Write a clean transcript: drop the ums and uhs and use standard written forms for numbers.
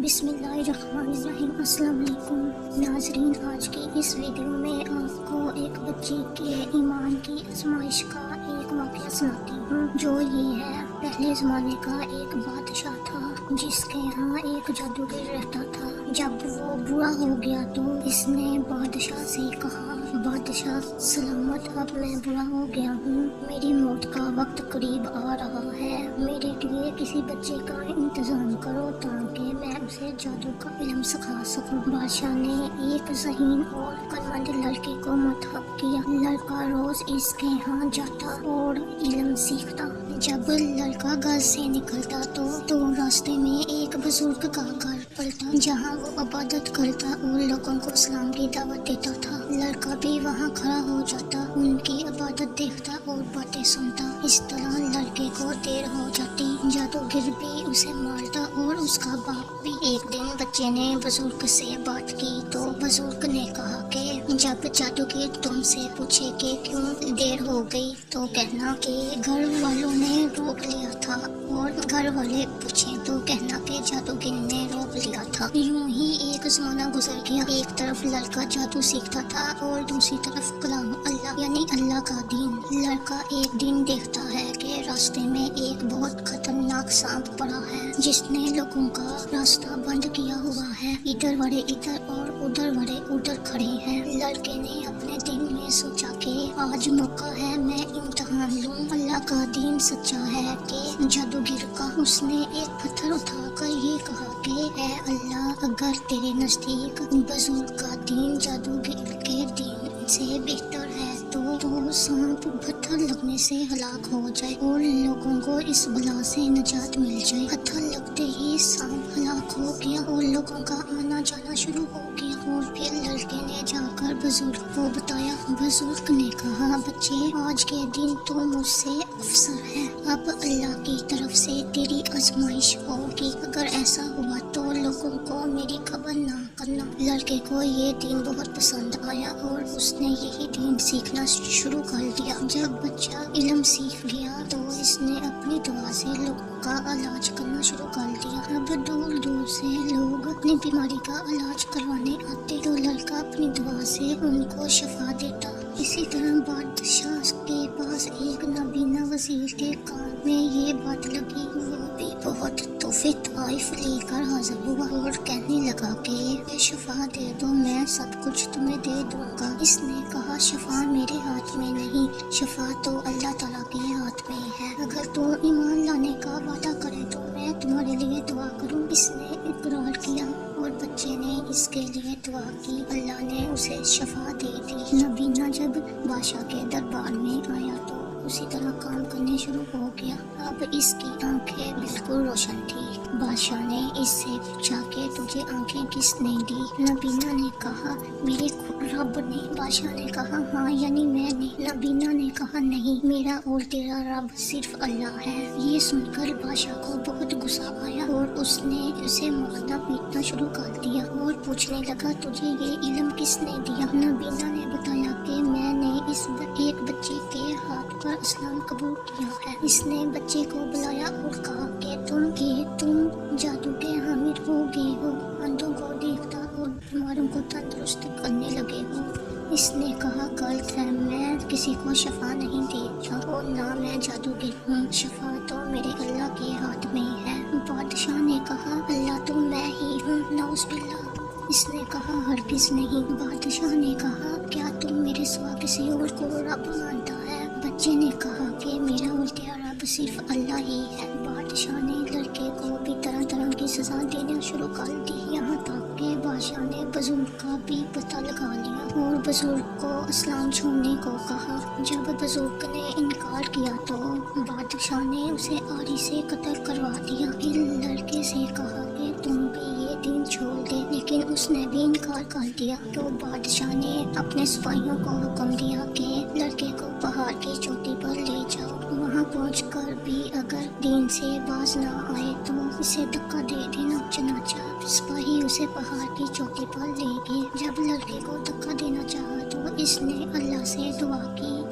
بسم اللہ الرحمن الرحیم۔ السلام علیکم ناظرین، آج کی اس ویڈیو میں آپ کو ایک بچے کے ایمان کی آزمائش کا ایک واقعہ سناتی ہوں، جو یہ ہے۔ پہلے زمانے کا ایک بادشاہ تھا جس کے ہاں ایک جادوگر رہتا تھا۔ جب وہ بوڑھا ہو گیا تو اس نے بادشاہ سے کہا، بادشاہ سلامت، اب میں بوڑھا ہو گیا ہوں، میری موت کا وقت قریب آ رہا ہے، میرے لیے کسی بچے کا انتظام کرو تاکہ میں اسے جادو کا علم سکھا سکوں۔ بادشاہ نے ایک ذہین اور عقلمند لڑکے کو منتخب کیا۔ لڑکا روز اس کے ہاں جاتا اور علم سیکھتا۔ جب لڑکا گھر سے نکلتا تو راستے میں ایک بزرگ کا گھر پڑتا جہاں وہ عبادت کرتا اور لوگوں کو اسلام کی دعوت دیتا تھا۔ لڑکا بھی وہاں کھڑا ہو جاتا، ان کی عبادت دیکھتا اور باتیں سنتا۔ اس طرح لڑکے کو دیر ہو جاتی، جادوگر بھی اسے مارتا اور اس کا باپ بھی۔ ایک دن بچے نے بزرگ سے بات کی تو بزرگ نے کہا کہ جب جادوگر تم سے پوچھے کہ کیوں دیر ہو گئی تو کہنا کہ گھر والوں نے روک لیا تھا، اور گھر والے پوچھیں تو کہنا کہ جادوگر نے روک لیا تھا۔ یوں ہی ایک زمانہ گزر گیا۔ ایک طرف لڑکا جادو سیکھتا تھا اور دوسری طرف کلام اللہ یعنی اللہ کا دین۔ لڑکا ایک دن دیکھتا ہے کہ راستے میں ایک بہت خطرناک سانپ پڑا ہے جس نے لوگوں کا راستہ بند کیا ہوا ہے۔ ادھر والے ادھر اور ادھر والے ادھر کھڑے ہیں۔ لڑکے نے اپنے دل میں سوچا کہ آج موقع ہے، میں امتحان لوں، اللہ کا دین سچا ہے کہ جادوگر کا۔ اس نے ایک پتھر اٹھا کر یہ کہا کہ اے اللہ، اگر تیرے نزدیک بزرگ کا دین جادوگر کے دین سے بہتر ہے تو سانپ پتھر لگنے سے ہلاک ہو جائے اور لوگوں کو اس بلا سے نجات مل جائے۔ پتھر لگتے ہی سانپ ہلاک ہو گیا اور لوگوں کا آنا جانا شروع ہو گیا۔ اور پھر لڑکے نے جا کر بزرگ کو بتایا۔ بزرگ نے کہا، بچے، آج کے دن تو مجھ سے افسر ہے، اب اللہ کی طرف سے تیری آزمائش ہوگی، اگر ایسا ہوا تو لوگوں کو میری خبر نہ کرنا۔ لڑکے کو یہ دین بہت پسند آیا اور اس نے یہی دین سیکھنا شروع کر دیا۔ جب بچہ علم سیکھ گیا تو اس نے اپنی دعا سے لوگوں کا علاج کرنا شروع کر دیا۔ اب دور دور سے لوگ اپنی بیماری کا علاج کروانے آتے تو لڑکا اپنی دعا سے ان کو شفا دیتا۔ اسی طرح بادشاہ کے پاس ایک نابینا وزیر کے کان میں یہ بات لگی، وہ بھی بہت تحفے طائف لے کر حاضر ہوا اور کہنے لگا کہ شفا دے دو، میں سب کچھ تمہیں دے دوں گا۔ اس نے کہا، شفا میرے ہاتھ میں نہیں، شفا تو اللہ تعالیٰ کے ہاتھ میں ہے، اگر تو ایمان لانے کا وعدہ کرے تو میں تمہارے لیے دعا کروں۔ اس نے اقرار کیا اور بچے نے اس کے لیے دعا کی، اللہ نے اسے شفا دے دی۔ نابینا جب بادشاہ کے دربار میں آیا تو اسی طرح کام کرنے شروع ہو گیا۔ اب اس کی آنکھیں بالکل روشن تھی۔ بادشاہ نے اس سے پوچھا کہ تجھے آنکھیں کس نے دی؟ نابینا نے کہا، میرے رب نے۔ بادشاہ نے کہا، ہاں یعنی میں نے؟ نابینا نے کہا، نہیں، میرا اور تیرا رب صرف اللہ ہے۔ یہ سن کر بادشاہ کو بہت غصہ آیا اور اس نے اسے مارنا پیٹنا شروع کر دیا اور پوچھنے لگا، تجھے یہ علم کس نے دیا؟ نابینا نے بتایا کہ میں نے اس ایک بچے کے ہاتھ پر اسلام قبول کیا ہے۔ اس نے بچے کو بلایا اور کہا کہ تم جادو کے حامل ہو گئے ہو، اندھوں کو دیکھتا اور بیماروں کو تندرست کرنے لگے ہو۔ اس نے کہا، غلط ہے، میں کسی کو شفا نہیں دیتا اور نہ میں جادوگر ہوں، شفا تو میرے اللہ کے ہاتھ میں ہے۔ بادشاہ نے کہا، اللہ تو میں ہی ہوں، نعوذ باللہ۔ اس نے کہا، ہرگز نہیں۔ بادشاہ نے کہا، کیا تم میرے سوا کسی اور کو رب مانتا ہے؟ بچے نے کہا کہ میرا اور تیرا رب صرف اللہ ہی ہے۔ بادشاہ نے لڑکے کو بھی طرح طرح کی سزا دینا شروع کر دی، یہاں تک کہ بادشاہ نے بزرگ کا بھی پتہ لگا لیا اور بزرگ کو اسلام چھوڑنے کو کہا۔ جب بزرگ نے انکار کیا تو بادشاہ نے اسے آری سے قتل کروا دیا۔ پھر لڑکے سے کہا کہ تم بھی یہ دین چھوڑ دے، لیکن اس نے بھی انکار کر دیا۔ تو بادشاہ نے اپنے سپاہیوں کو حکم دیا کہ لڑکے کو پہاڑ کی چوٹی پر لے جاؤ، وہاں پہنچ کر بھی اگر دین سے باز نہ آئے تو اسے دھکا دے دینا۔ چنانچہ سپاہی اسے پہاڑ کی چوٹی پر لے گئے۔ جب لڑکے کو دھکا دینا چاہا تو اس نے اللہ سے دعا کی،